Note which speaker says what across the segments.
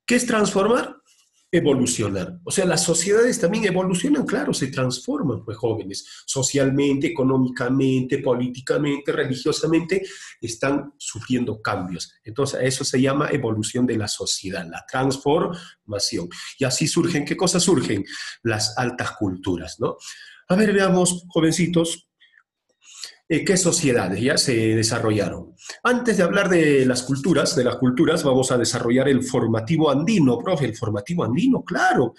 Speaker 1: ¿Qué es transformar? Evolucionar. O sea, las sociedades también evolucionan, claro, se transforman, pues jóvenes, socialmente, económicamente, políticamente, religiosamente, están sufriendo cambios. Entonces, eso se llama evolución de la sociedad, la transformación. Y así surgen, ¿qué cosas surgen? Las altas culturas, ¿no? A ver, veamos, jovencitos, qué sociedades ya se desarrollaron. Antes de hablar de las culturas, vamos a desarrollar el formativo andino, profe, el formativo andino, claro.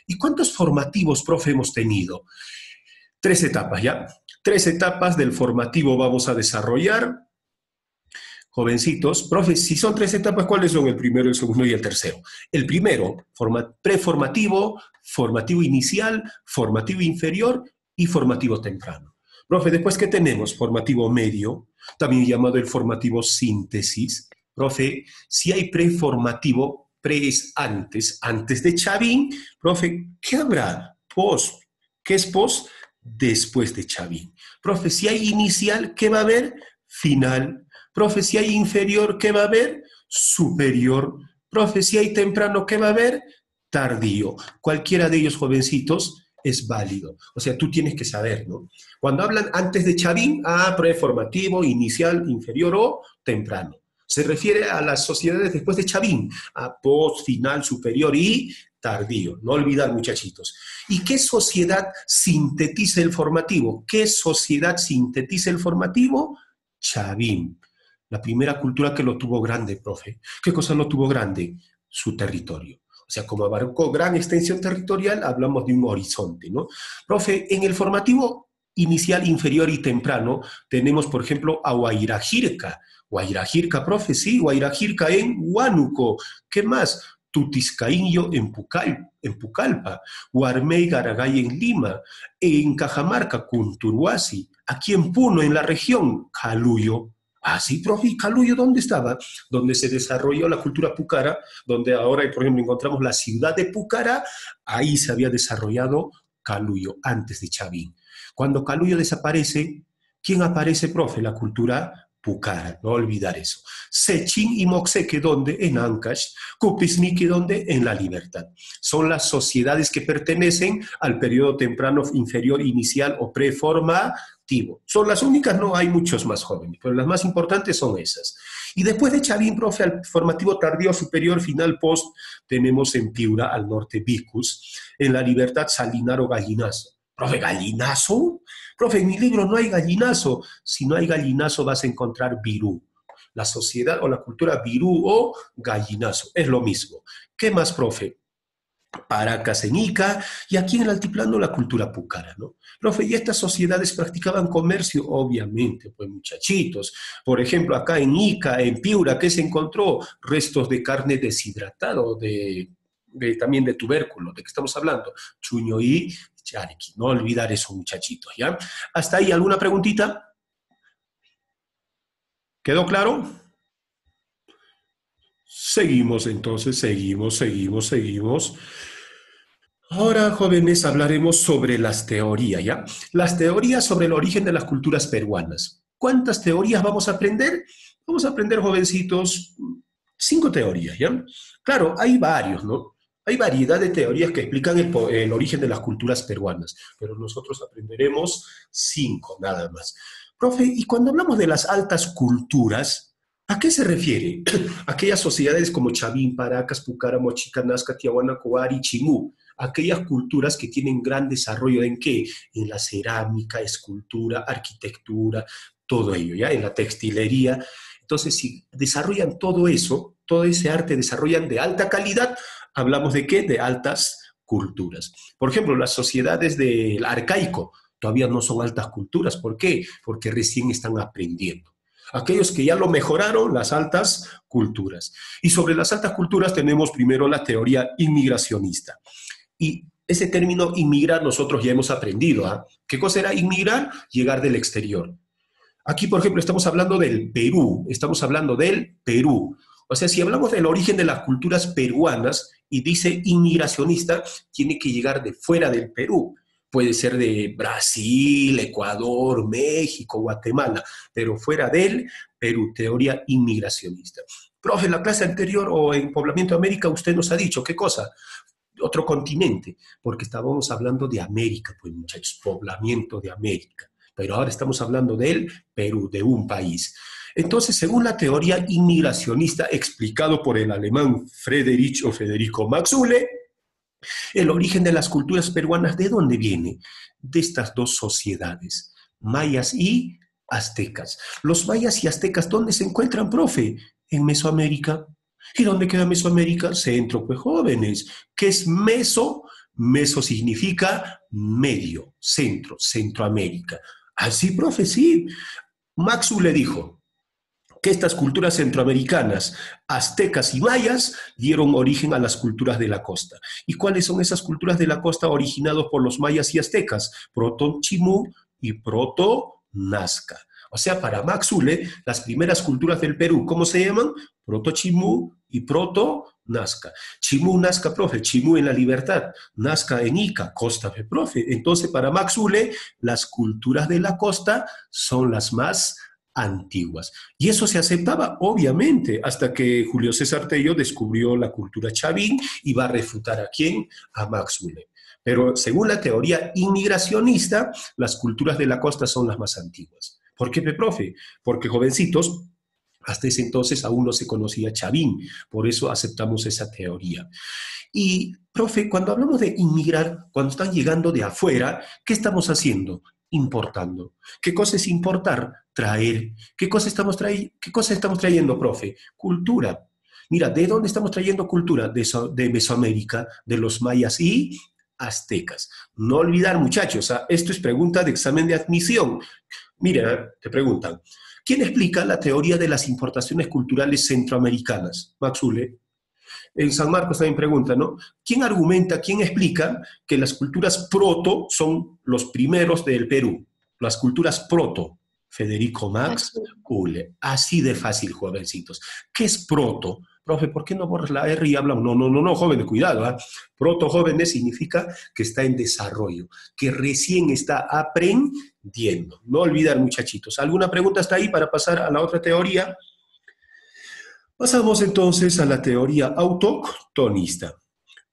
Speaker 1: ¿Y cuántos formativos, profe, hemos tenido? Tres etapas, ¿ya? Tres etapas del formativo vamos a desarrollar. Jovencitos, profe, si son tres etapas, ¿cuáles son el primero, el segundo y el tercero? El primero, preformativo, formativo inicial, formativo inferior y formativo temprano. Profe, después, ¿qué tenemos? Formativo medio, también llamado el formativo síntesis. Profe, si hay preformativo, pre es antes, antes de Chavín. Profe, ¿qué habrá? Post. ¿Qué es post? Después de Chavín. Profe, si hay inicial, ¿qué va a haber? Final. Profe, si hay inferior, ¿qué va a haber? Superior. Profe, si hay temprano, ¿qué va a haber? Tardío. Cualquiera de ellos, jovencitos, es válido. O sea, tú tienes que saber, ¿no? Cuando hablan antes de Chavín, preformativo, inicial, inferior o temprano. Se refiere a las sociedades después de Chavín, a post, final, superior y tardío. No olvidar, muchachitos. ¿Y qué sociedad sintetiza el formativo? ¿Qué sociedad sintetiza el formativo? Chavín. La primera cultura que lo tuvo grande, profe. ¿Qué cosa lo tuvo grande? Su territorio. O sea, como abarcó gran extensión territorial, hablamos de un horizonte, ¿no? Profe, en el formativo inicial, inferior y temprano, tenemos, por ejemplo, a Guairajirca. Guairajirca, profe, sí, Guairajirca en Huánuco. ¿Qué más? Tutiscaíño en Pucallpa, Guarmey Garagay en Lima, en Cajamarca, Cunturhuasi, aquí en Puno, en la región, Caluyo. Ah, sí, profe, Caluyo, ¿dónde estaba? Donde se desarrolló la cultura púcara, donde ahora, por ejemplo, encontramos la ciudad de Pucara, ahí se había desarrollado Caluyo, antes de Chavín. Cuando Caluyo desaparece, ¿quién aparece, profe? La cultura Pucara, no olvidar eso. Sechin y Moxeque, ¿dónde? En Ancash. Cupisniqui, ¿dónde? En La Libertad. Son las sociedades que pertenecen al periodo temprano, inferior, inicial o preformativo. Son las únicas, no hay muchos más jóvenes, pero las más importantes son esas. Y después de Chavín, profe, al formativo tardío, superior, final, post, tenemos en Piura, al norte, Vicus, en La Libertad, Salinaro, Gallinazo. Profe, ¿gallinazo? Profe, en mi libro no hay gallinazo. Si no hay gallinazo vas a encontrar virú. La sociedad o la cultura virú o gallinazo. Es lo mismo. ¿Qué más, profe? Paracas en Ica y aquí en el altiplano la cultura púcara, ¿no? Profe, ¿y estas sociedades practicaban comercio? Obviamente, pues muchachitos. Por ejemplo, acá en Ica, en Piura, ¿qué se encontró? Restos de carne deshidratada, también de tubérculo, ¿de qué estamos hablando? Chuño y chariqui. No olvidar eso, muchachitos, ¿ya? ¿Hasta ahí alguna preguntita? ¿Quedó claro? Seguimos entonces, seguimos. Ahora, jóvenes, hablaremos sobre las teorías, ¿ya? Las teorías sobre el origen de las culturas peruanas. ¿Cuántas teorías vamos a aprender? Vamos a aprender, jovencitos, cinco teorías, ¿ya? Claro, hay varios, ¿no? Hay variedad de teorías que explican el origen de las culturas peruanas, pero nosotros aprenderemos cinco nada más. Profe, y cuando hablamos de las altas culturas, ¿a qué se refiere? Aquellas sociedades como Chavín, Paracas, Pucara, Mochica, Nazca, Tiahuana, Coari, Chimú, aquellas culturas que tienen gran desarrollo en qué? En la cerámica, escultura, arquitectura, todo ello, ¿ya? En la textilería. Entonces, si desarrollan todo eso, todo ese arte desarrollan de alta calidad, hablamos de qué? De altas culturas. Por ejemplo, las sociedades del arcaico todavía no son altas culturas. ¿Por qué? Porque recién están aprendiendo. Aquellos que ya lo mejoraron, las altas culturas. Y sobre las altas culturas tenemos primero la teoría inmigracionista. Y ese término inmigrar nosotros ya hemos aprendido. ¿Qué cosa era inmigrar? Llegar del exterior. Aquí, por ejemplo, estamos hablando del Perú, estamos hablando del Perú. O sea, si hablamos del origen de las culturas peruanas y dice inmigracionista, tiene que llegar de fuera del Perú. Puede ser de Brasil, Ecuador, México, Guatemala, pero fuera del Perú, teoría inmigracionista. Profe, en la clase anterior o en Poblamiento de América usted nos ha dicho, ¿qué cosa? Otro continente, porque estábamos hablando de América, pues muchachos, poblamiento de América. Pero ahora estamos hablando del Perú, de un país. Entonces, según la teoría inmigracionista explicado por el alemán Federico Maxule, el origen de las culturas peruanas, ¿de dónde viene? De estas dos sociedades, mayas y aztecas. Los mayas y aztecas, ¿dónde se encuentran, profe? En Mesoamérica. ¿Y dónde queda Mesoamérica? Centro, pues jóvenes. ¿Qué es meso? Meso significa medio, centro, Centroamérica. Así, profe, sí. Maxu le dijo que estas culturas centroamericanas, aztecas y mayas, dieron origen a las culturas de la costa. ¿Y cuáles son esas culturas de la costa originadas por los mayas y aztecas? Proto-Chimú y Proto-Nazca. O sea, para Maxule, las primeras culturas del Perú, ¿cómo se llaman? Proto-Chimú y Proto-Nazca. Chimú, Nazca, profe, Chimú en la libertad, Nazca en Ica, costa, profe. Entonces, para Maxule, las culturas de la costa son las más antiguas. Y eso se aceptaba, obviamente, hasta que Julio César Tello descubrió la cultura chavín y va a refutar ¿a quién? A Maxule. Pero según la teoría inmigracionista, las culturas de la costa son las más antiguas. ¿Por qué, profe? Porque jovencitos, hasta ese entonces aún no se conocía chavín, por eso aceptamos esa teoría. Y, profe, cuando hablamos de inmigrar, cuando están llegando de afuera, ¿qué estamos haciendo? Importando. ¿Qué cosa es importar? Traer. ¿Qué cosa estamos trayendo, profe? Cultura. Mira, ¿de dónde estamos trayendo cultura? De Mesoamérica, de los mayas y aztecas. No olvidar, muchachos, esto es pregunta de examen de admisión. Mira, te preguntan, ¿quién explica la teoría de las importaciones culturales centroamericanas? Maxule. En San Marcos también pregunta, ¿no? ¿Quién argumenta, quién explica que las culturas proto son los primeros del Perú? Las culturas proto. Federico Max Ule. Así de fácil, jovencitos. ¿Qué es proto? Profe, ¿por qué no borras la R y hablan? No, no, no, no, jóvenes, cuidado. Proto, jóvenes, significa que está en desarrollo, que recién está aprendiendo. No olvidar, muchachitos. ¿Alguna pregunta hasta ahí para pasar a la otra teoría? Pasamos entonces a la teoría autoctonista.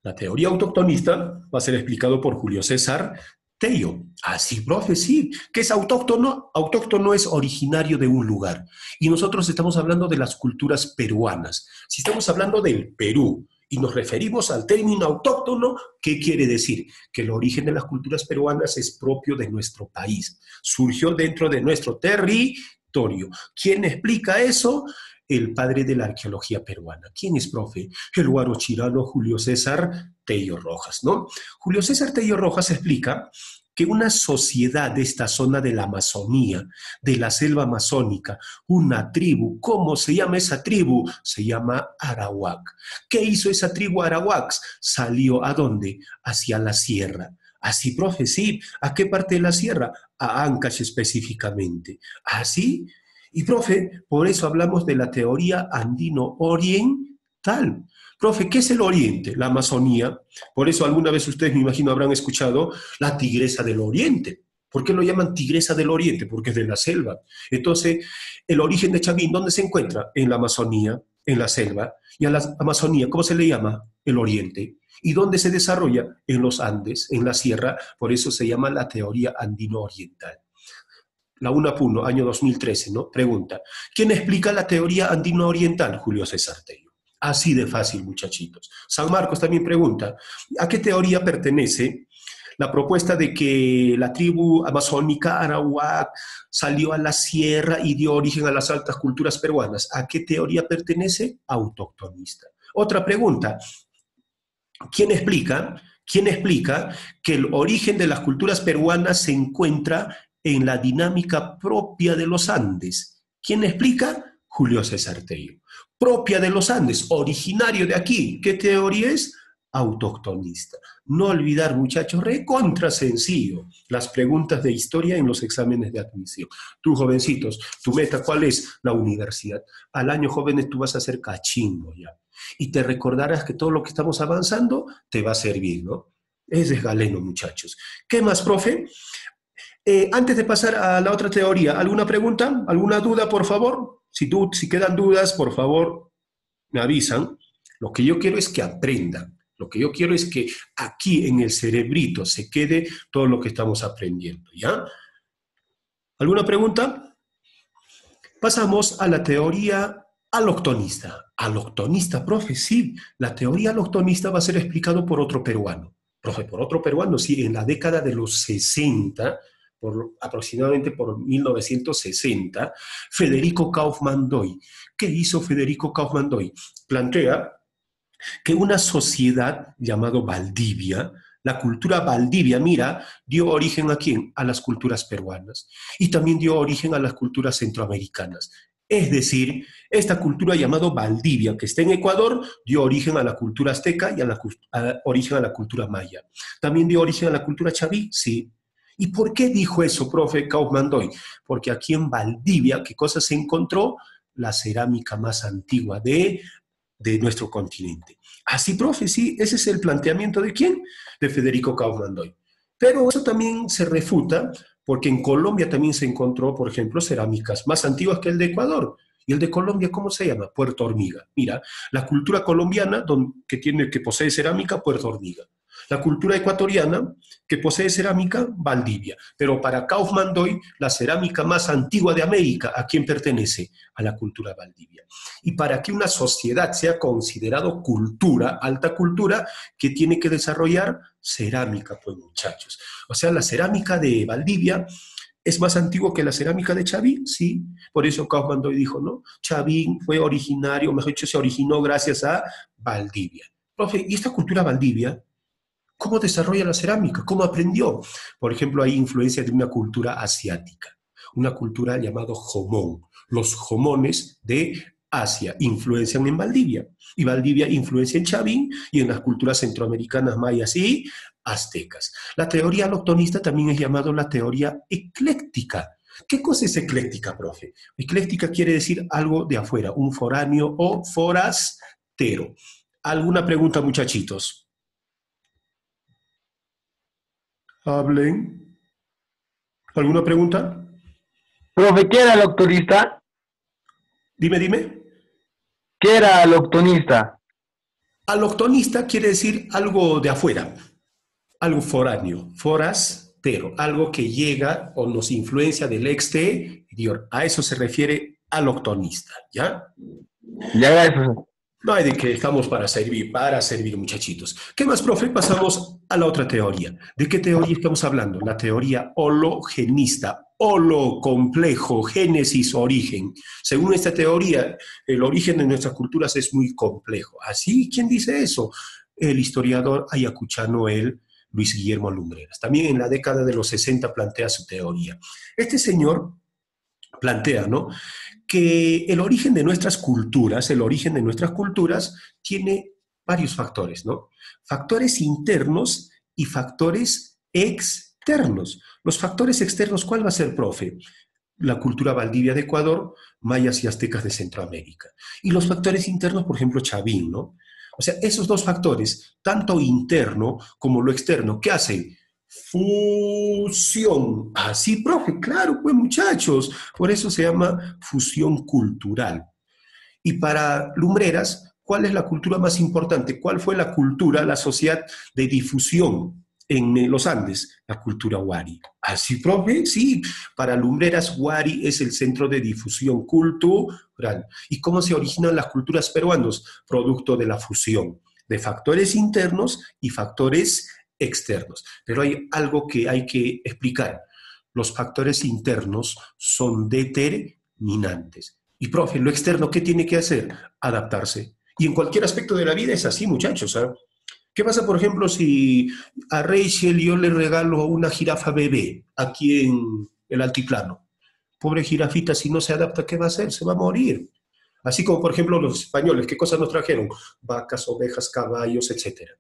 Speaker 1: La teoría autoctonista va a ser explicado por Julio César Tello. Así, profe, sí. ¿Qué es autóctono? Autóctono es originario de un lugar. Y nosotros estamos hablando de las culturas peruanas. Si estamos hablando del Perú y nos referimos al término autóctono, ¿qué quiere decir? Que el origen de las culturas peruanas es propio de nuestro país. Surgió dentro de nuestro territorio. ¿Quién explica eso? El padre de la arqueología peruana. ¿Quién es, profe? El guarochirano Julio César Tello Rojas, ¿no? Julio César Tello Rojas explica que una sociedad de esta zona de la Amazonía, de la selva amazónica, una tribu, ¿cómo se llama esa tribu? Se llama Arawak. ¿Qué hizo esa tribu Arawak? Salió ¿a dónde? Hacia la sierra. Así, profe, sí. ¿A qué parte de la sierra? A Ancash específicamente. ¿Así? Y, profe, por eso hablamos de la teoría andino-oriental. Profe, ¿qué es el Oriente? La Amazonía. Por eso alguna vez ustedes, me imagino, habrán escuchado la tigresa del Oriente. ¿Por qué lo llaman tigresa del Oriente? Porque es de la selva. Entonces, el origen de Chavín, ¿dónde se encuentra? En la Amazonía, en la selva. Y a la Amazonía, ¿cómo se le llama? El Oriente. ¿Y dónde se desarrolla? En los Andes, en la sierra. Por eso se llama la teoría andino-oriental. La UNAPUNO, año 2013, ¿no? Pregunta, ¿quién explica la teoría andino-oriental? Julio César Tello. Así de fácil, muchachitos. San Marcos también pregunta, ¿a qué teoría pertenece la propuesta de que la tribu amazónica Arawak salió a la sierra y dio origen a las altas culturas peruanas? ¿A qué teoría pertenece? Autoctonista. Otra pregunta, ¿quién explica que el origen de las culturas peruanas se encuentra en la dinámica propia de los Andes? ¿Quién explica? Julio César Tello. Propia de los Andes, originario de aquí. ¿Qué teoría es? Autoctonista. No olvidar, muchachos, recontra sencillo, las preguntas de historia en los exámenes de admisión. Tú, jovencitos, tu meta, ¿cuál es? La universidad. Al año, jóvenes, tú vas a ser cachimbo ya. Y te recordarás que todo lo que estamos avanzando te va a servir, ¿no? Ese es galeno, muchachos. ¿Qué más, profe? Antes de pasar a la otra teoría, ¿alguna pregunta? ¿Alguna duda, por favor? Si quedan dudas, por favor, me avisan. Lo que yo quiero es que aprendan. Lo que yo quiero es que aquí en el cerebrito se quede todo lo que estamos aprendiendo, ¿ya? ¿Alguna pregunta? Pasamos a la teoría aloctonista. Aloctonista, profe, sí. La teoría aloctonista va a ser explicado por otro peruano. Profe, por otro peruano, sí, en la década de los 60, aproximadamente por 1960, Federico Kaufmann Doy. ¿Qué hizo Federico Kaufmann Doy? Plantea que una sociedad llamada Valdivia, la cultura Valdivia, mira, dio origen a quién? A las culturas peruanas y también dio origen a las culturas centroamericanas. Es decir, esta cultura llamada Valdivia, que está en Ecuador, dio origen a la cultura azteca y origen a la cultura maya. También dio origen a la cultura chaví, sí. ¿Y por qué dijo eso, profe Kaufmann Doy? Porque aquí en Valdivia, ¿qué cosa se encontró? La cerámica más antigua de nuestro continente. Así, profe, sí, ese es el planteamiento de ¿quién? De Federico Kaufmann Doy. Pero eso también se refuta porque en Colombia también se encontró, por ejemplo, cerámicas más antiguas que el de Ecuador. ¿Y el de Colombia cómo se llama? Puerto Hormiga. Mira, la cultura colombiana que posee cerámica, Puerto Hormiga. La cultura ecuatoriana, que posee cerámica, Valdivia. Pero para Kaufmann Doy, la cerámica más antigua de América, ¿a quién pertenece? A la cultura Valdivia. Y para que una sociedad sea considerado cultura, alta cultura, ¿qué tiene que desarrollar? Cerámica, pues muchachos. O sea, la cerámica de Valdivia ¿es más antiguo que la cerámica de Chavín? Sí. Por eso Kaufmann Doy dijo, ¿no? Chavín fue originario, mejor dicho, se originó gracias a Valdivia. Profe, ¿y esta cultura Valdivia? ¿Cómo desarrolla la cerámica? ¿Cómo aprendió? Por ejemplo, hay influencia de una cultura asiática, una cultura llamada Jomón. Los jomones de Asia influencian en Valdivia, y Valdivia influencia en Chavín y en las culturas centroamericanas, mayas y aztecas. La teoría aloctonista también es llamada la teoría ecléctica. ¿Qué cosa es ecléctica, profe? Ecléctica quiere decir algo de afuera, un foráneo o forastero. ¿Alguna pregunta, muchachitos? Hablen. ¿Alguna pregunta?
Speaker 2: Profe, ¿qué era el octonista?
Speaker 1: Dime, dime.
Speaker 2: ¿Qué era el octonista?
Speaker 1: Aloctonista quiere decir algo de afuera, algo foráneo, forastero, algo que llega o nos influencia del exterior. A eso se refiere aloctonista, ¿ya?
Speaker 2: Ya, gracias.
Speaker 1: No hay de que estamos para servir, muchachitos. ¿Qué más, profe? Pasamos a la otra teoría. ¿De qué teoría estamos hablando? La teoría hologenista. Holo, complejo, génesis, origen. Según esta teoría, el origen de nuestras culturas es muy complejo. ¿Así? ¿Quién dice eso? El historiador ayacuchano, Luis Guillermo Lumbreras. También en la década de los 60 plantea su teoría. Este señor plantea, ¿no?, que el origen de nuestras culturas, tiene varios factores, ¿no? Factores internos y factores externos. Los factores externos, ¿cuál va a ser, profe? La cultura Valdivia de Ecuador, mayas y aztecas de Centroamérica. Y los factores internos, por ejemplo, Chavín, ¿no? O sea, esos dos factores, tanto interno como lo externo, ¿qué hacen? Fusión. Así, profe, claro, pues muchachos. Por eso se llama fusión cultural. Y para Lumbreras, ¿cuál es la cultura más importante? ¿Cuál fue la cultura, la sociedad de difusión en los Andes? La cultura Wari. Así, profe, sí. Para Lumbreras, Wari es el centro de difusión cultural. ¿Y cómo se originan las culturas peruanas? Producto de la fusión de factores internos y factores externos. Pero hay algo que hay que explicar. Los factores internos son determinantes. Y, profe, lo externo, ¿qué tiene que hacer? Adaptarse. Y en cualquier aspecto de la vida es así, muchachos. ¿Eh? ¿Qué pasa, por ejemplo, si a Rachel yo le regalo una jirafa bebé aquí en el altiplano? Pobre jirafita, si no se adapta, ¿qué va a hacer? Se va a morir. Así como, por ejemplo, los españoles, ¿qué cosas nos trajeron? Vacas, ovejas, caballos, etcétera.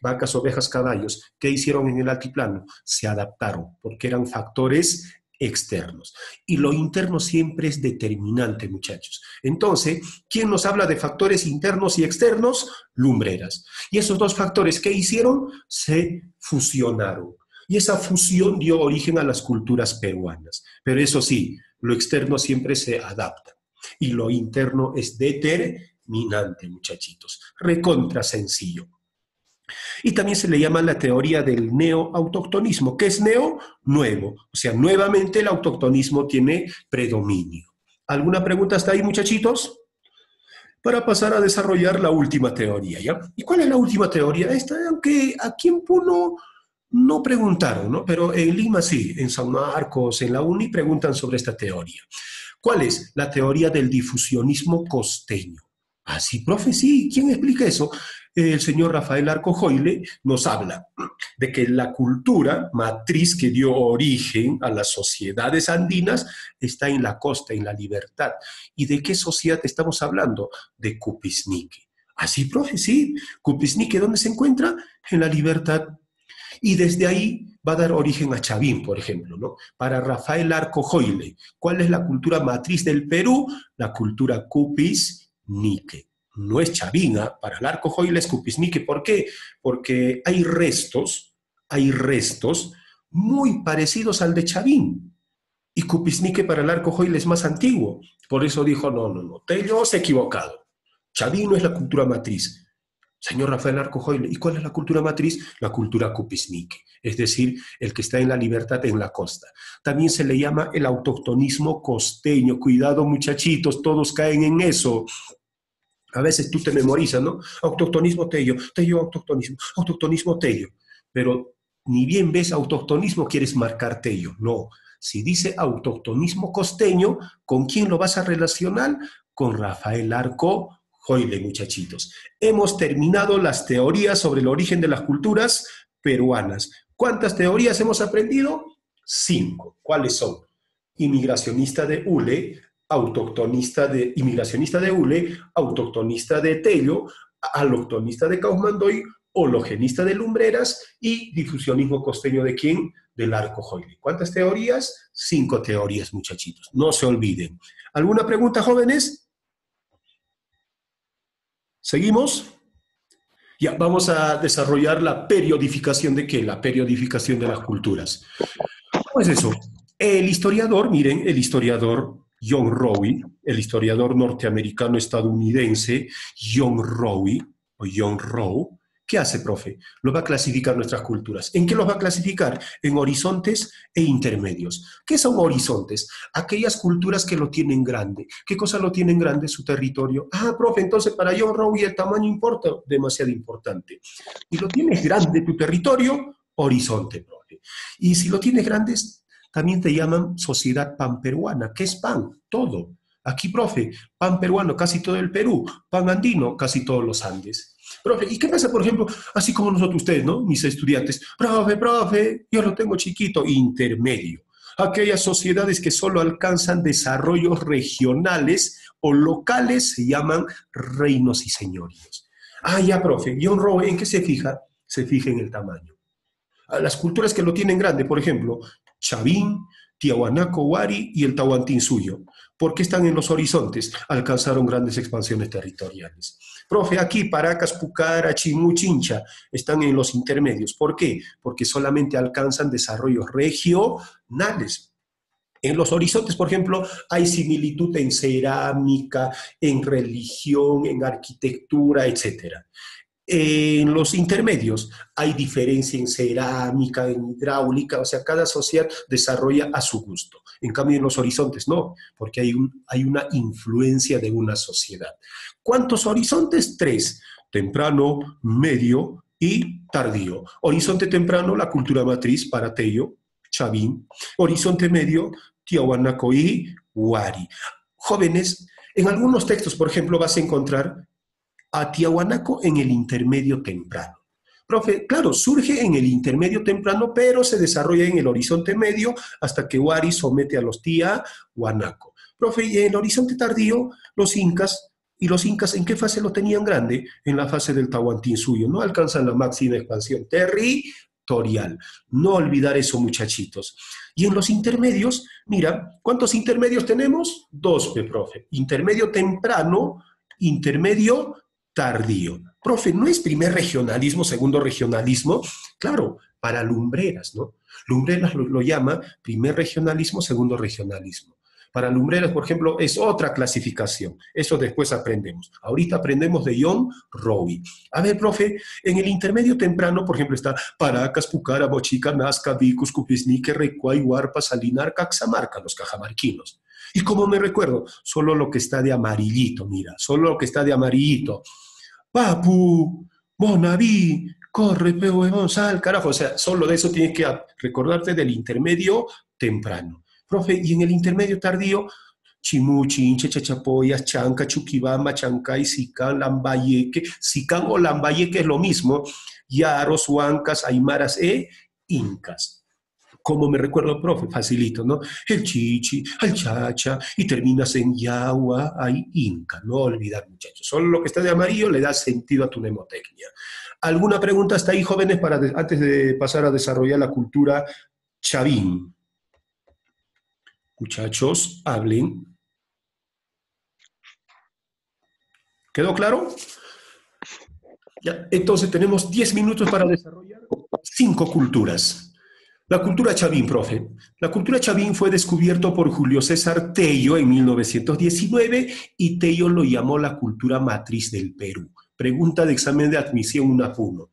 Speaker 1: Vacas, ovejas, caballos. ¿Qué hicieron en el altiplano? Se adaptaron, porque eran factores externos. Y lo interno siempre es determinante, muchachos. Entonces, ¿quién nos habla de factores internos y externos? Lumbreras. Y esos dos factores, ¿qué hicieron? Se fusionaron. Y esa fusión dio origen a las culturas peruanas. Pero eso sí, lo externo siempre se adapta y lo interno es determinante. predominante, muchachitos. Recontra sencillo. Y también se le llama la teoría del neoautoctonismo. ¿Qué es neo? Nuevo. O sea, nuevamente el autoctonismo tiene predominio. ¿Alguna pregunta hasta ahí, muchachitos? Para pasar a desarrollar la última teoría, ¿ya? ¿Y cuál es la última teoría? Esta, aunque aquí en Puno no preguntaron, ¿no? Pero en Lima sí, en San Marcos, en la UNI preguntan sobre esta teoría. ¿Cuál es? La teoría del difusionismo costeño. Ah, sí, profe, sí. ¿Quién explica eso? El señor Rafael Arcojoyle nos habla de que la cultura matriz que dio origen a las sociedades andinas está en la costa, en la libertad. ¿Y de qué sociedad estamos hablando? De Cupisnique. Así, profe, sí. Cupisnique, ¿dónde se encuentra? En la libertad. Y desde ahí va a dar origen a Chavín, por ejemplo, ¿no? Para Rafael Arcojoyle, ¿cuál es la cultura matriz del Perú? La cultura Cupisnique. No es Chavín, ¿eh? Para el Arcojoyle es Cupisnique. ¿Por qué? Porque hay restos muy parecidos al de Chavín. Y Cupisnique para el Arcojoyle es más antiguo. Por eso dijo, no, Tello se ha equivocado. Chavín no es la cultura matriz. Señor Rafael Arcojoyle, ¿y cuál es la cultura matriz? La cultura Cupisnique, es decir, el que está en la libertad en la costa. También se le llama el autoctonismo costeño. Cuidado, muchachitos, todos caen en eso. A veces tú te memorizas, ¿no? Autoctonismo Tello, Tello autoctonismo, autoctonismo Tello. Pero ni bien ves autoctonismo, quieres marcar Tello. No. Si dice autoctonismo costeño, ¿con quién lo vas a relacionar? Con Rafael Arcojoyle, muchachitos. Hemos terminado las teorías sobre el origen de las culturas peruanas. ¿Cuántas teorías hemos aprendido? 5. ¿Cuáles son? Inmigracionista de Hule, inmigracionista de Hule, autoctonista de Tello, aloctonista de Causmandoy, hologenista de Lumbreras y difusionismo costeño de quién? Del Arcojoyle. ¿Cuántas teorías? 5 teorías, muchachitos. No se olviden. ¿Alguna pregunta, jóvenes? ¿Seguimos? Ya, vamos a desarrollar la periodificación de ¿qué? La periodificación de las culturas. ¿Cómo es eso? El historiador, miren, el historiador John Rowe, el historiador norteamericano-estadounidense John Rowe, o John Rowe, ¿qué hace, profe? Lo va a clasificar nuestras culturas. ¿En qué los va a clasificar? En horizontes e intermedios. ¿Qué son horizontes? Aquellas culturas que lo tienen grande. ¿Qué cosa lo tienen grande? Su territorio. Ah, profe, entonces para John Rowe el tamaño importa, demasiado importante. Y lo tienes grande tu territorio, horizonte, profe. Y si lo tienes grande, también te llaman sociedad panperuana. ¿Qué es pan? Todo. Aquí, profe, pan peruano, casi todo el Perú. Pan andino, casi todos los Andes. Profe, ¿y qué pasa, por ejemplo, así como nosotros ustedes, ¿no? Mis estudiantes, profe, yo lo tengo chiquito, intermedio. Aquellas sociedades que solo alcanzan desarrollos regionales o locales se llaman reinos y señoríos. Ah, ya, profe, John Rowe, ¿en qué se fija? Se fija en el tamaño. A las culturas que lo tienen grande, por ejemplo, Chavín, Tiahuanaco, Huari y el Tahuantinsuyo. ¿Por qué están en los horizontes? Alcanzaron grandes expansiones territoriales. Profe, aquí Paracas, Pucara, Chimú, Chincha están en los intermedios. ¿Por qué? Porque solamente alcanzan desarrollos regionales. En los horizontes, por ejemplo, hay similitud en cerámica, en religión, en arquitectura, etcétera. En los intermedios hay diferencia en cerámica, en hidráulica, o sea, cada sociedad desarrolla a su gusto. En cambio, en los horizontes no, porque hay una influencia de una sociedad. ¿Cuántos horizontes? 3, temprano, medio y tardío. Horizonte temprano, la cultura matriz para Tello, Chavín. Horizonte medio, Tiahuanaco y Huari. Jóvenes, en algunos textos, por ejemplo, vas a encontrar a Tiahuanaco en el intermedio temprano. Profe, claro, surge en el intermedio temprano, pero se desarrolla en el horizonte medio hasta que Huari somete a los Tiahuanaco. Profe, y en el horizonte tardío, los incas, ¿y los incas en qué fase lo tenían grande? En la fase del Tahuantinsuyo, no alcanzan la máxima expansión territorial. No olvidar eso, muchachitos. Y en los intermedios, mira, ¿cuántos intermedios tenemos? 2, profe. Intermedio temprano, intermedio tardío. Profe, ¿no es primer regionalismo, segundo regionalismo? Claro, para Lumbreras, ¿no? Lumbreras lo llama primer regionalismo, segundo regionalismo. Para lumbreras, por ejemplo, es otra clasificación. Eso después aprendemos. Ahorita aprendemos de John Rowe. A ver, profe, en el intermedio temprano, por ejemplo, está Paracas, Pucara, Bochica, Nazca, Vicus, Cupisnique, Recuay, Huarpa, Salinar, Caxamarca, los cajamarquinos. Y como me recuerdo, solo lo que está de amarillito, mira, solo lo que está de amarillito. Papu, Bonaví, corre, pe huevón, sal, carajo. O sea, solo de eso tienes que recordarte del intermedio temprano. Profe, y en el intermedio tardío, Chimuchi, Inche, Chachapoyas, Chanca, Chuquibamba, Chancay, Sicán, Lambayeque. Sicán o Lambayeque es lo mismo. Yaros, Huancas, Aymaras Incas. Como me recuerdo, profe, facilito, ¿no? El chichi, el chacha, y terminas en yagua, hay inca. No olvidar, muchachos. Solo lo que está de amarillo le da sentido a tu mnemotecnia. ¿Alguna pregunta hasta ahí, jóvenes, antes de pasar a desarrollar la cultura chavín? Muchachos, hablen. ¿Quedó claro? Ya, entonces tenemos 10 minutos para desarrollar 5 culturas. La cultura chavín, profe. La cultura chavín fue descubierto por Julio César Tello en 1919 y Tello lo llamó la cultura matriz del Perú. Pregunta de examen de admisión 1 a 1.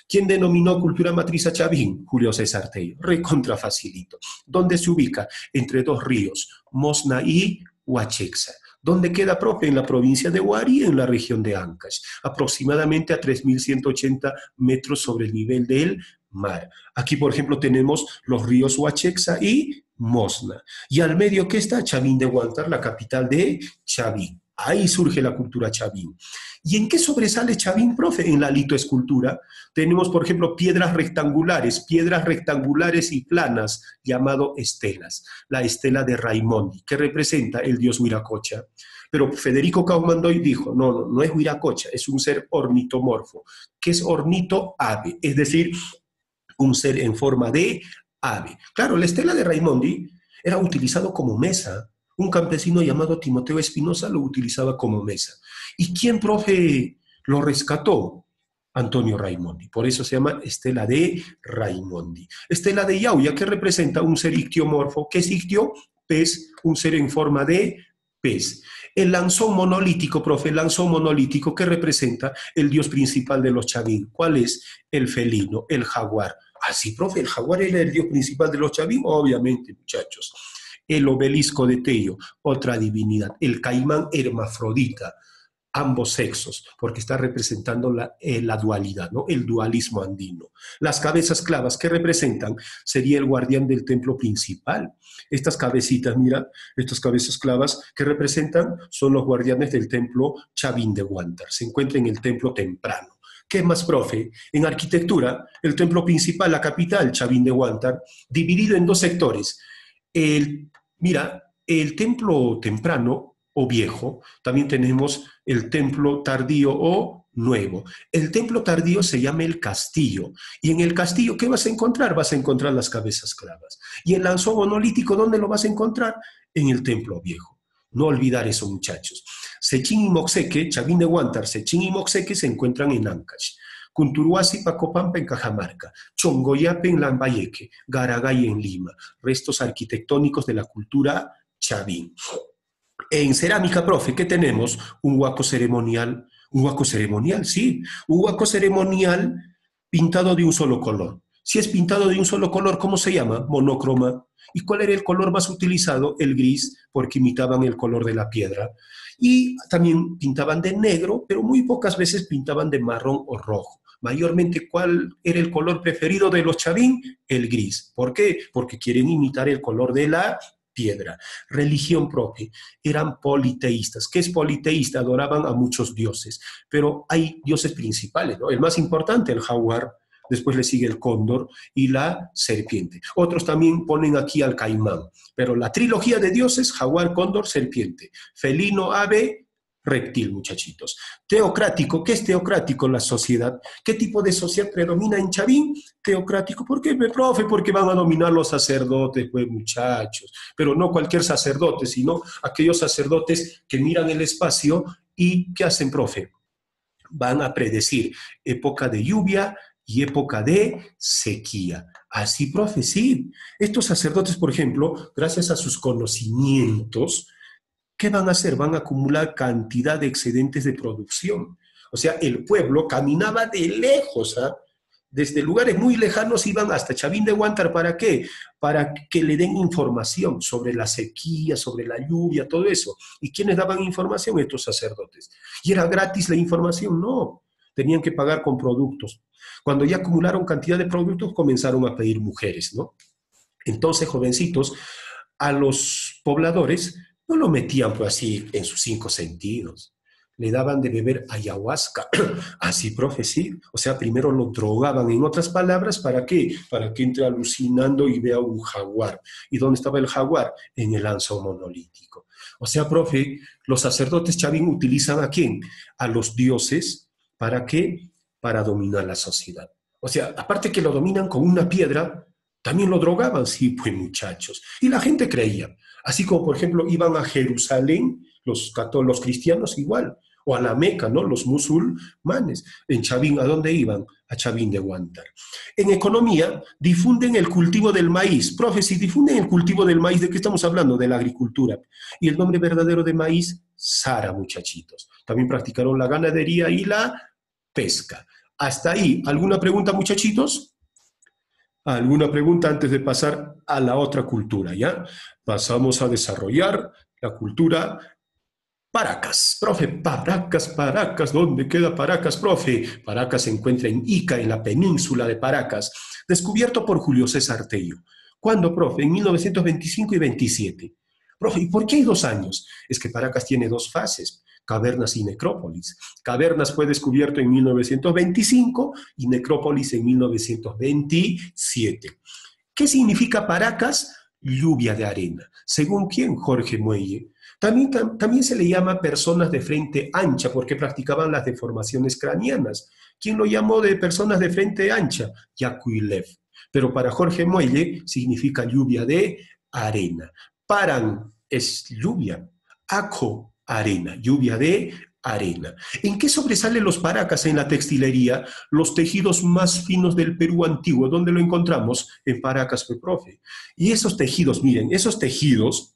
Speaker 1: ¿Quién denominó cultura matriz a Chavín? Julio César Tello. Recontra facilito. ¿Dónde se ubica? Entre 2 ríos, Mosna y Huachexa. ¿Dónde queda, profe? En la provincia de Huari, en la región de Ancash, aproximadamente a 3.180 metros sobre el nivel del mar. Aquí, por ejemplo, tenemos los ríos Huachexa y Mosna. Y al medio, ¿qué está? Chavín de Huántar, la capital de Chavín. Ahí surge la cultura chavín. ¿Y en qué sobresale Chavín, profe? En la litoescultura. Tenemos, por ejemplo, piedras rectangulares y planas, llamado estelas. La estela de Raimondi, que representa el dios Huiracocha. Pero Federico Kaumandoy dijo, no es Huiracocha, es un ser ornitomorfo. ¿Qué es ornito-ave? Es decir, un ser en forma de ave. Claro, la estela de Raimondi era utilizado como mesa. Un campesino llamado Timoteo Espinosa lo utilizaba como mesa. ¿Y quién, profe, lo rescató? Antonio Raimondi. Por eso se llama estela de Raimondi. Estela de Yauya, que representa un ser ictiomorfo. ¿Qué es ictio? Pez, un ser en forma de pez. El lanzón monolítico, profe, el lanzón monolítico que representa el dios principal de los chavín. ¿Cuál es? El felino, el jaguar. Ah, sí, profe, el jaguar era el dios principal de los chavín, obviamente, muchachos. El obelisco de Tello, otra divinidad. El caimán hermafrodita, ambos sexos, porque está representando la dualidad, ¿no? El dualismo andino. Las cabezas clavas, ¿qué representan? Sería el guardián del templo principal. Estas cabecitas, mira, estas cabezas clavas, ¿qué representan? Son los guardianes del templo Chavín de Huántar. Se encuentra en el templo temprano. ¿Qué más, profe? En arquitectura, el templo principal, la capital, Chavín de Huántar, dividido en 2 sectores. Mira, el templo temprano o viejo, también tenemos el templo tardío o nuevo. El templo tardío se llama el castillo, y en el castillo, ¿qué vas a encontrar? Vas a encontrar las cabezas clavas. Y el lanzón monolítico, ¿dónde lo vas a encontrar? En el templo viejo. No olvidar eso, muchachos. Sechín y Moxeque, Chavín de Huántar, Sechín y Moxeque se encuentran en Ancash. Cunturuasi, Pacopampa en Cajamarca, Chongoyape en Lambayeque, Garagay en Lima, restos arquitectónicos de la cultura chavín. En cerámica, profe, ¿qué tenemos? Un huaco ceremonial, sí, un huaco ceremonial pintado de un solo color. Si es pintado de un solo color, ¿cómo se llama? Monocroma. ¿Y cuál era el color más utilizado? El gris, porque imitaban el color de la piedra. Y también pintaban de negro, pero muy pocas veces pintaban de marrón o rojo. Mayormente, ¿cuál era el color preferido de los chavín? El gris. ¿Por qué? Porque quieren imitar el color de la piedra. Religión, profe, eran politeístas. ¿Qué es politeísta? Adoraban a muchos dioses, pero hay dioses principales, ¿no? El más importante, el jaguar, después le sigue el cóndor y la serpiente. Otros también ponen aquí al caimán, pero la trilogía de dioses, jaguar, cóndor, serpiente, felino, ave, reptil, muchachitos. Teocrático, ¿qué es teocrático? La sociedad. ¿Qué tipo de sociedad predomina en Chavín? Teocrático. ¿Por qué, profe? Porque van a dominar los sacerdotes, pues, muchachos. Pero no cualquier sacerdote, sino aquellos sacerdotes que miran el espacio y ¿qué hacen, profe? Van a predecir época de lluvia y época de sequía. Así, profe, sí. Estos sacerdotes, por ejemplo, gracias a sus conocimientos, ¿qué van a hacer? Van a acumular cantidad de excedentes de producción. O sea, el pueblo caminaba de lejos, ¿ah? Desde lugares muy lejanos iban hasta Chavín de Huántar. ¿Para qué? Para que le den información sobre la sequía, sobre la lluvia, todo eso. ¿Y quiénes daban información? Estos sacerdotes. ¿Y era gratis la información? No. Tenían que pagar con productos. Cuando ya acumularon cantidad de productos, comenzaron a pedir mujeres, ¿no? Entonces, jovencitos, a los pobladores no lo metían pues así en sus cinco sentidos. Le daban de beber ayahuasca. Así, profe, sí. O sea, primero lo drogaban. En otras palabras, ¿para qué? Para que entre alucinando y vea un jaguar. ¿Y dónde estaba el jaguar? En el anzo monolítico. O sea, profe, los sacerdotes Chavín utilizan ¿a quién? A los dioses. ¿Para qué? Para dominar la sociedad. O sea, aparte que lo dominan con una piedra, también lo drogaban, sí, pues muchachos. Y la gente creía. Así como, por ejemplo, iban a Jerusalén, los cristianos igual, o a la Meca, ¿no? Los musulmanes. En Chavín, ¿a dónde iban? A Chavín de Huántar. En economía, difunden el cultivo del maíz. Profe, si difunden el cultivo del maíz, ¿de qué estamos hablando? De la agricultura. Y el nombre verdadero de maíz, Sara, muchachitos. También practicaron la ganadería y la pesca. Hasta ahí, ¿alguna pregunta, muchachitos? ¿Alguna pregunta antes de pasar a la otra cultura, ya? Pasamos a desarrollar la cultura Paracas. Profe, Paracas, Paracas, ¿dónde queda Paracas, profe? Paracas se encuentra en Ica, en la península de Paracas, descubierto por Julio César Tello. ¿Cuándo, profe? En 1925 y 27. Profe, ¿y por qué hay 2 años? Es que Paracas tiene dos fases, Cavernas y Necrópolis. Cavernas fue descubierto en 1925 y Necrópolis en 1927. ¿Qué significa Paracas? Lluvia de arena. ¿Según quién? Jorge Muelle. También se le llama personas de frente ancha porque practicaban las deformaciones craneanas. ¿Quién lo llamó de personas de frente ancha? Yacuilev. Pero para Jorge Muelle significa lluvia de arena. Paran es lluvia. Aco, arena. Lluvia de arena. ¿En qué sobresalen los Paracas en la textilería? Los tejidos más finos del Perú antiguo. ¿Dónde lo encontramos? En Paracas, profe. Y esos tejidos, miren, esos tejidos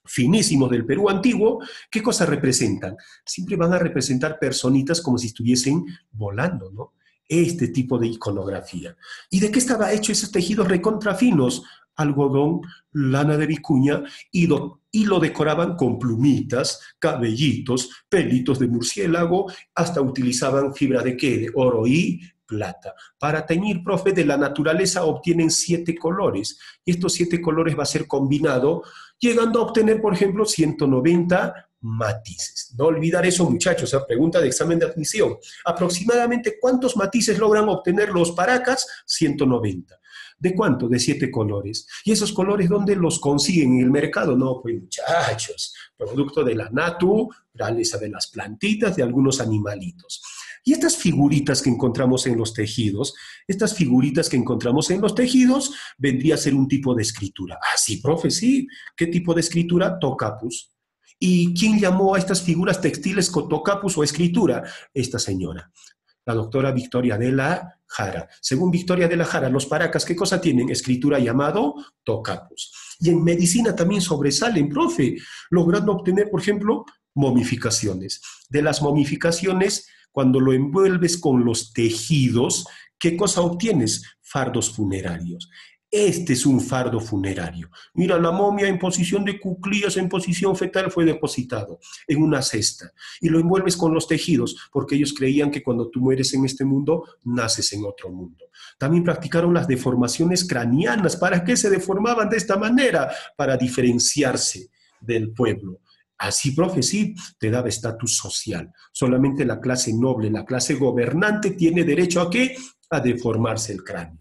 Speaker 1: finísimos del Perú antiguo, ¿qué cosa representan? Siempre van a representar personitas como si estuviesen volando, ¿no? Este tipo de iconografía. ¿Y de qué estaba hecho esos tejidos recontrafinos? Algodón, lana de vicuña, y lo decoraban con plumitas, cabellitos, pelitos de murciélago, hasta utilizaban fibra de qué, de oro y plata. Para teñir, profe, de la naturaleza obtienen 7 colores, y estos 7 colores va a ser combinado, llegando a obtener, por ejemplo, 190 matices. No olvidar eso, muchachos, pregunta de examen de admisión. Aproximadamente, ¿cuántos matices logran obtener los Paracas? 190. ¿De cuánto? De 7 colores. ¿Y esos colores dónde los consiguen? ¿En el mercado? No, pues muchachos, producto de la naturaleza, de las plantitas, de algunos animalitos. Y estas figuritas que encontramos en los tejidos, vendría a ser un tipo de escritura. Ah, sí, profe, sí. ¿Qué tipo de escritura? Tocapus. ¿Y quién llamó a estas figuras textiles tocapus o escritura? Esta señora, la doctora Victoria de la Jara. Según Victoria de la Jara, los Paracas, ¿qué cosa tienen? Escritura llamado tocapus. Y en medicina también sobresalen, profe, logrando obtener, por ejemplo, momificaciones. De las momificaciones, cuando lo envuelves con los tejidos, ¿qué cosa obtienes? Fardos funerarios. Este es un fardo funerario. Mira, la momia en posición de cuclillas, en posición fetal, fue depositado en una cesta. Y lo envuelves con los tejidos, porque ellos creían que cuando tú mueres en este mundo, naces en otro mundo. También practicaron las deformaciones craneanas. ¿Para qué se deformaban de esta manera? Para diferenciarse del pueblo. Así, profe, sí, te daba estatus social. Solamente la clase noble, la clase gobernante tiene derecho ¿a qué? A deformarse el cráneo.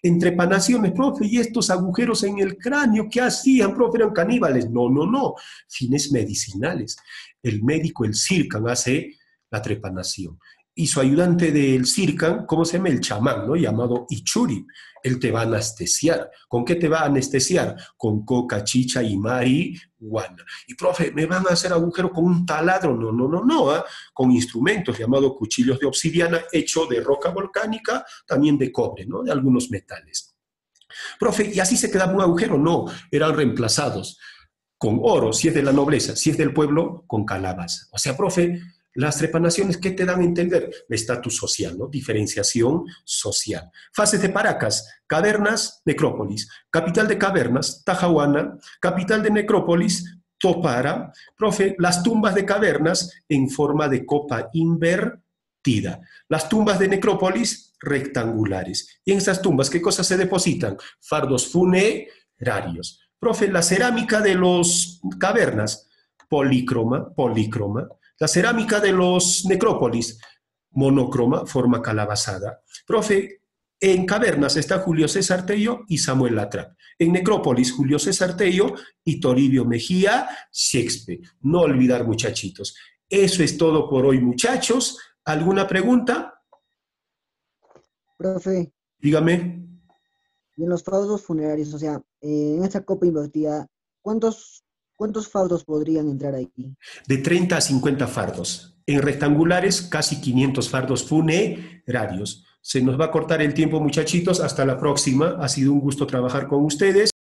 Speaker 1: Entrepanaciones, profe, y estos agujeros en el cráneo, ¿qué hacían, profe? ¿Eran caníbales? No, no, no, fines medicinales. El médico, el circan, hace la trepanación. y su ayudante del Circan, ¿cómo se llama? El chamán, ¿no? Llamado Ichuri. Él te va a anestesiar. ¿Con qué te va a anestesiar? Con coca, chicha y marihuana. Y profe, ¿me van a hacer agujero con un taladro? No, no, no, no. ¿Eh? Con instrumentos llamados cuchillos de obsidiana, hecho de roca volcánica, también de cobre, ¿no? De algunos metales. Profe, ¿y así se quedaba un agujero? No, eran reemplazados con oro, si es de la nobleza, si es del pueblo, con calabaza. O sea, profe, las trepanaciones, ¿qué te dan a entender? El estatus social, ¿no? Diferenciación social. Fases de Paracas, cavernas, necrópolis. Capital de cavernas, Tajahuana. Capital de necrópolis, Topara. Profe, las tumbas de cavernas en forma de copa invertida. Las tumbas de necrópolis, rectangulares. Y en esas tumbas, ¿qué cosas se depositan? Fardos funerarios. Profe, la cerámica de los cavernas, polícroma, polícroma. La cerámica de los necrópolis, monocroma, forma calabazada. Profe, en cavernas está Julio César Tello y Samuel Latrap. En necrópolis, Julio César Tello y Toribio Mejía Shakespeare. No olvidar, muchachitos. Eso es todo por hoy, muchachos. ¿Alguna pregunta?
Speaker 3: Profe,
Speaker 1: Dígame.
Speaker 3: y en los faudos funerarios, o sea, en esta copa invertida, ¿cuántos faudos podrían entrar aquí?
Speaker 1: De 30 a 50 fardos. En rectangulares, casi 500 fardos funerarios. Se nos va a cortar el tiempo, muchachitos. Hasta la próxima. Ha sido un gusto trabajar con ustedes.